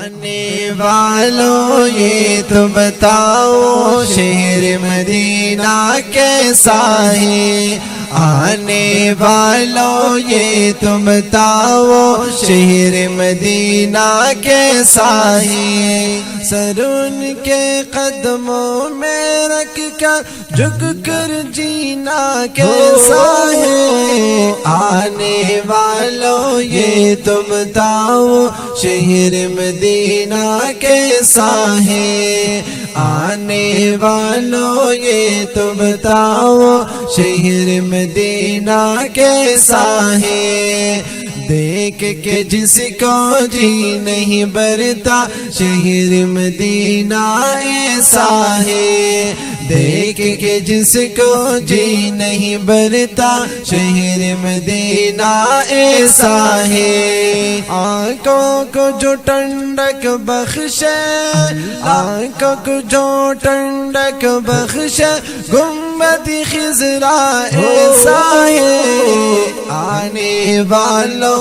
آنے والوں یہ تو بتاؤ شہر مدینہ کیسا ہے، آنے والوں یہ تو بتاؤ شہر مدینہ کیسا ہے، سر ان کے قدموں میں رکھ کر جھک کر جینا کیسا ہے، آنے والوں یہ تو بتاؤ شہر مدینہ کیسا ہے، آنے والوں یہ تو بتاؤ شہر مدینہ کیسا ہے، دیکھ کے جس کو جی نہیں برتا شہر مدینہ ایسا ہے، دیکھ کے جس کو جی نہیں برتا شہر مدینہ ایسا ہے، آنکھوں کو جو ٹھنڈک بخشے، آنکھوں کو جو ٹھنڈک بخشے، گنبد خضرا ایسا ہے، آنے والوں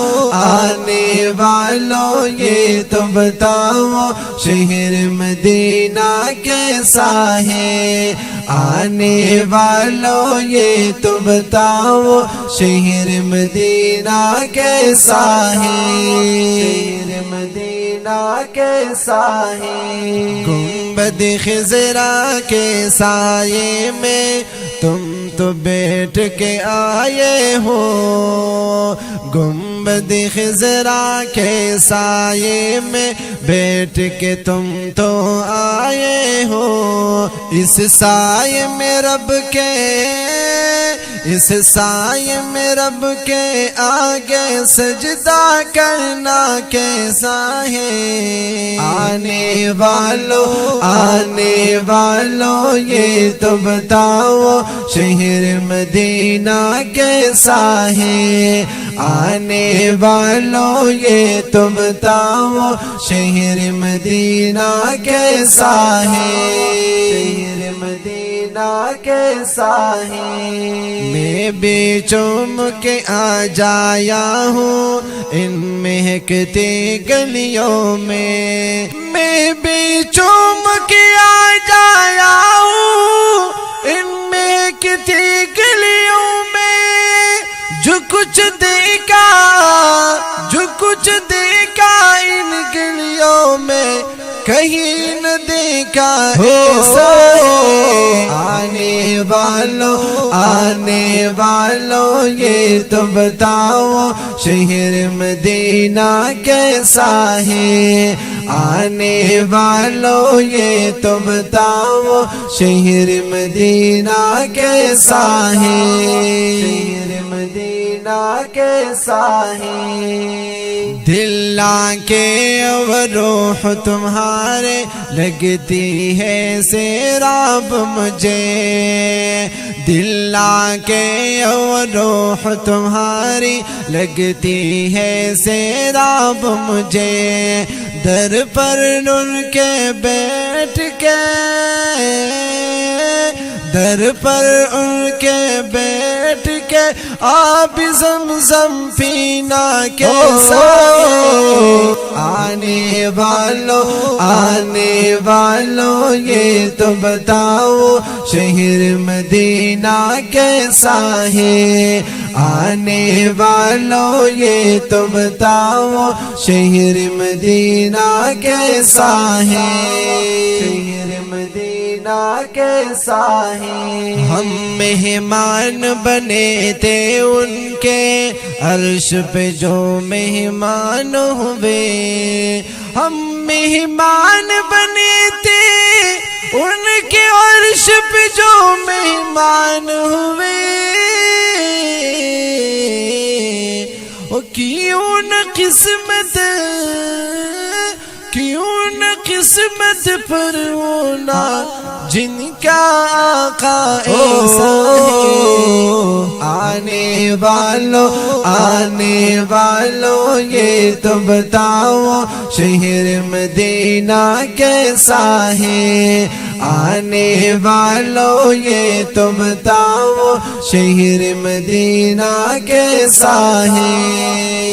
یہ تو بتاؤ شہر مدینہ کیسا ہے، آنے والوں یہ تو بتاؤ شہر مدینہ کیسا ہے، شہر مدینہ کیسا ہے، گنبد خضرا کے سائے میں تم تو بیٹھ کے آئے ہو، گنبد خضرا کے سائے میں بیٹھ کے تم تو آئے ہو، اس سائے میں رب کے، اس سائے میں رب کے آگے سجدہ کرنا کیسا ہے، آنے والوں یہ تو بتاؤ شہر مدینہ کیسا ہے، آنے والوں یہ تو بتاؤ شہر مدینہ کیسا ہے، شہر مدینہ کیسا ہے، میں بھی چوم کے آ جایا ہوں ان مہکتی گلیوں میں، میں بھی چوم کے آ جایا ہوں ان مہکتی گلیوں میں، جو کچھ دیکھا ان گلیوں میں کہیں نہ دیکھا ایسا ہے، آنے والوں یہ تو بتاؤ شہر مدینہ کیسا ہے، آنے والوں یہ تو بتاؤ شہر مدینہ کیسا ہے، شہر مدینہ کیسا ہے، دل کے اور روح تمہارے لگتی ہے سیراب مجھے، دل کے اور روح تمہاری لگتی ہے سیراب مجھے، در پر ان کے بیٹھ کے، در پر ان کے بیٹھ کے آب زمزم پینا کیسا ہے، آنے والوں یہ تو بتاؤ شہر مدینہ کیسا ہے، آنے والوں یہ تو بتاؤ شہر مدینہ کیسا ہے، شہر مدینہ کیسا ہے، ہم مہمان بنے تھے ان کے عرش پہ جو مہمان ہوئے، ہم مہمان بنے تھے ان کے عرش پہ جو مہمان ہوئے، کیوں نہ قسمت پر ہونا جن کا آقا ایسا ہے، آنے والوں یہ تو بتاؤ شہر مدینہ کیسا ہے، آنے والوں یہ تو بتاؤ شہر مدینہ کیسا ہے،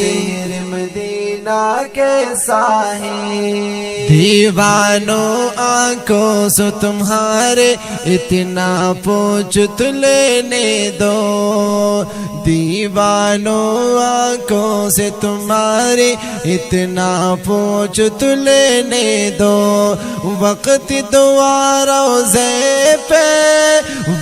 شہر مدینہ مدینہ کیسا ہے دیوانوں آنکھوں سے تمہارے اتنا پوچھ تو لینے دو دیوانوں آنکھوں سے تمہاری اتنا پوچھ تو لینے دو وقت دعا روزے پہ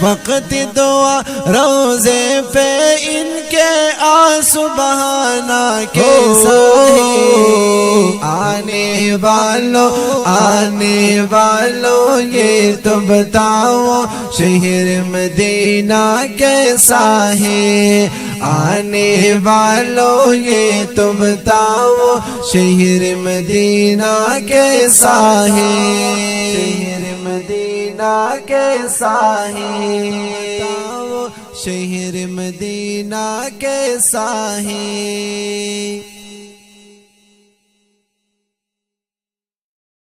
وقت دعا روزے پہ ان کے آنسو بہانا کیسا ہے آنے والوں یہ تو بتاؤ شہر مدینہ کیسا ہے آنے والوں یہ تو بتاؤ شہر مدینہ کیسا ہے شہر مدینہ کیسا ہے شہر مدینہ کیسا ہے